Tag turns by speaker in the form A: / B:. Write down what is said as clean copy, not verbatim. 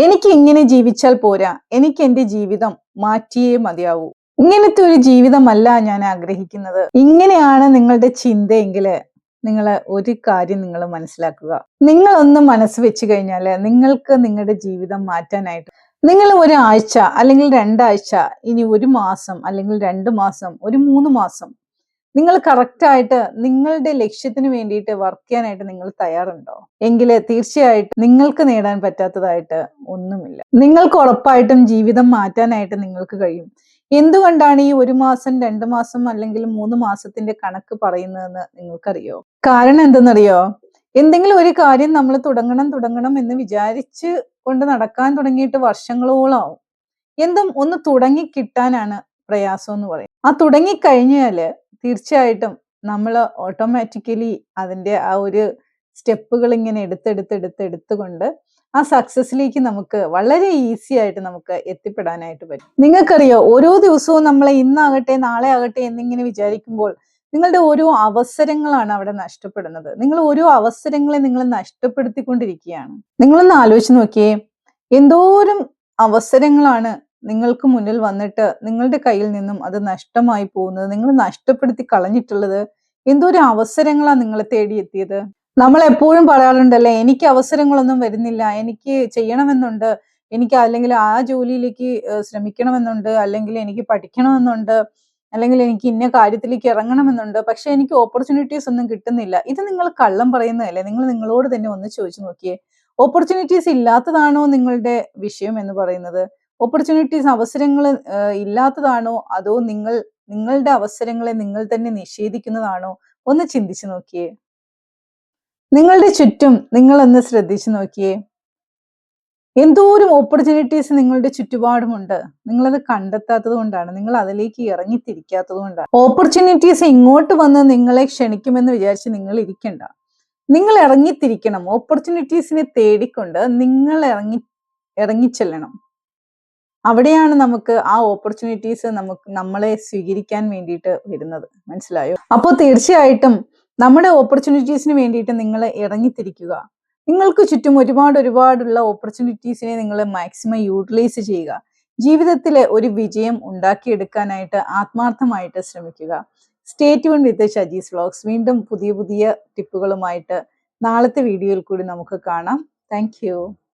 A: എനിക്ക് ഇങ്ങനെ ജീവിച്ചാൽ പോരാ, എനിക്ക് എന്റെ ജീവിതം മാറ്റിയേ മതിയാവൂ. ഇങ്ങനത്തെ ഒരു ജീവിതമല്ല ഞാൻ ആഗ്രഹിക്കുന്നത്. ഇങ്ങനെയാണ് നിങ്ങളുടെ ചിന്തയെങ്കില് നിങ്ങൾ ഒരു കാര്യം നിങ്ങൾ മനസ്സിലാക്കുക. നിങ്ങളൊന്ന് മനസ്സ് വെച്ച് കഴിഞ്ഞാല് നിങ്ങൾക്ക് നിങ്ങളുടെ ജീവിതം മാറ്റാനായിട്ട് നിങ്ങൾ ഒരാഴ്ച അല്ലെങ്കിൽ രണ്ടാഴ്ച, ഇനി ഒരു മാസം അല്ലെങ്കിൽ 2 മാസം, ഒരു 3 മാസം നിങ്ങൾ കറക്റ്റായിട്ട് നിങ്ങളുടെ ലക്ഷ്യത്തിന് വേണ്ടിയിട്ട് വർക്ക് ചെയ്യാനായിട്ട് നിങ്ങൾ തയ്യാറുണ്ടോ? എങ്കില് തീർച്ചയായിട്ടും നിങ്ങൾക്ക് നേടാൻ പറ്റാത്തതായിട്ട് ഒന്നുമില്ല. നിങ്ങൾക്ക് ഉറപ്പായിട്ടും ജീവിതം മാറ്റാനായിട്ട് നിങ്ങൾക്ക് കഴിയും. എന്തുകൊണ്ടാണ് ഈ 1 മാസം, 2 മാസം അല്ലെങ്കിൽ 3 മാസത്തിന്റെ കണക്ക് പറയുന്നതെന്ന് നിങ്ങൾക്കറിയോ? കാരണം എന്തെന്നറിയോ? എന്തെങ്കിലും ഒരു കാര്യം നമ്മൾ തുടങ്ങണം എന്ന് വിചാരിച്ച് കൊണ്ട് നടക്കാൻ തുടങ്ങിയിട്ട് വർഷങ്ങളോളാവും. എന്തും ഒന്ന് തുടങ്ങി കിട്ടാനാണ് പ്രയാസം എന്ന് പറയും. ആ തുടങ്ങിക്കഴിഞ്ഞാല് തീർച്ചയായിട്ടും നമ്മൾ ഓട്ടോമാറ്റിക്കലി അതിന്റെ ആ ഒരു സ്റ്റെപ്പുകൾ ഇങ്ങനെ എടുത്തുകൊണ്ട് ആ സക്സസിലേക്ക് നമുക്ക് വളരെ ഈസി ആയിട്ട് നമുക്ക് എത്തിപ്പെടാനായിട്ട് പറ്റും. നിങ്ങൾക്കറിയോ, ഓരോ ദിവസവും നമ്മളെ ഇന്നാകട്ടെ നാളെ ആകട്ടെ എന്നിങ്ങനെ വിചാരിക്കുമ്പോൾ നിങ്ങളുടെ ഓരോ അവസരങ്ങളാണ് അവിടെ നഷ്ടപ്പെടുന്നത്. നിങ്ങൾ ഓരോ അവസരങ്ങളെ നിങ്ങൾ നഷ്ടപ്പെടുത്തിക്കൊണ്ടിരിക്കുകയാണ്. നിങ്ങളൊന്ന് ആലോചിച്ച് നോക്കിയേ, എന്തോരം അവസരങ്ങളാണ് നിങ്ങൾക്ക് മുന്നിൽ വന്നിട്ട് നിങ്ങളുടെ കയ്യിൽ നിന്നും അത് നഷ്ടമായി പോകുന്നത്, നിങ്ങൾ നഷ്ടപ്പെടുത്തി കളഞ്ഞിട്ടുള്ളത്. എന്തോരം അവസരങ്ങളാണ് നിങ്ങളെ തേടിയെത്തിയത്. നമ്മൾ എപ്പോഴും പറയാറുണ്ടല്ലേ, എനിക്ക് അവസരങ്ങളൊന്നും വരുന്നില്ല, എനിക്ക് ചെയ്യണമെന്നുണ്ട്, എനിക്ക് അല്ലെങ്കിൽ ആ ജോലിയിലേക്ക് ശ്രമിക്കണമെന്നുണ്ട്, അല്ലെങ്കിൽ എനിക്ക് പഠിക്കണമെന്നുണ്ട്, അല്ലെങ്കിൽ എനിക്ക് ഇന്ന കാര്യത്തിലേക്ക് ഇറങ്ങണമെന്നുണ്ട്, പക്ഷെ എനിക്ക് ഓപ്പർച്യൂണിറ്റീസ് ഒന്നും കിട്ടുന്നില്ല. ഇത് നിങ്ങൾ കള്ളം പറയുന്നതല്ലേ? നിങ്ങൾ നിങ്ങളോട് തന്നെ ഒന്ന് ചോദിച്ചു നോക്കിയേ. ഓപ്പർച്യൂണിറ്റീസ് ഇല്ലാത്തതാണോ നിങ്ങളുടെ വിഷയം എന്ന് പറയുന്നത്? ഓപ്പർച്യൂണിറ്റീസ്, അവസരങ്ങൾ ഇല്ലാത്തതാണോ, അതോ നിങ്ങളുടെ അവസരങ്ങളെ നിങ്ങൾ തന്നെ നിഷേധിക്കുന്നതാണോ? ഒന്ന് ചിന്തിച്ചു നോക്കിയേ. നിങ്ങളുടെ ചുറ്റും നിങ്ങളൊന്ന് ശ്രദ്ധിച്ചു നോക്കിയേ. എന്തോരം ഓപ്പർച്യൂണിറ്റീസ് നിങ്ങളുടെ ചുറ്റുപാടുമുണ്ട്. നിങ്ങളത് കണ്ടെത്താത്തത് കൊണ്ടാണ്, നിങ്ങൾ അതിലേക്ക് ഇറങ്ങിത്തിരിക്കാത്തത് കൊണ്ടാണ്. ഓപ്പർച്യൂണിറ്റീസ് ഇങ്ങോട്ട് വന്ന് നിങ്ങളെ ക്ഷണിക്കുമെന്ന് വിചാരിച്ച് നിങ്ങൾ ഇരിക്കണ്ട. നിങ്ങൾ ഇറങ്ങിത്തിരിക്കണം. ഓപ്പർച്യൂണിറ്റീസിനെ തേടിക്കൊണ്ട് നിങ്ങൾ ഇറങ്ങിച്ചെല്ലണം. അവിടെയാണ് നമുക്ക് ആ ഓപ്പർച്യൂണിറ്റീസ് നമ്മളെ സ്വീകരിക്കാൻ വേണ്ടിയിട്ട് വരുന്നത്. മനസ്സിലായോ? അപ്പോൾ തീർച്ചയായിട്ടും നമ്മുടെ ഓപ്പർച്യൂണിറ്റീസിന് വേണ്ടിയിട്ട് നിങ്ങൾ ഇറങ്ങിത്തിരിക്കുക. നിങ്ങൾക്ക് ചുറ്റും ഒരുപാടുള്ള ഓപ്പർച്യൂണിറ്റീസിനെ നിങ്ങൾ മാക്സിമം യൂട്ടിലൈസ് ചെയ്യുക. ജീവിതത്തിലെ ഒരു വിജയം ഉണ്ടാക്കിയെടുക്കാനായിട്ട് ആത്മാർത്ഥമായിട്ട് ശ്രമിക്കുക. Stay tune with Shajee's vlogs. വീണ്ടും പുതിയ ടിപ്പുകളുമായിട്ട് നാളത്തെ വീഡിയോയിൽ കൂടി നമുക്ക് കാണാം. Thank U.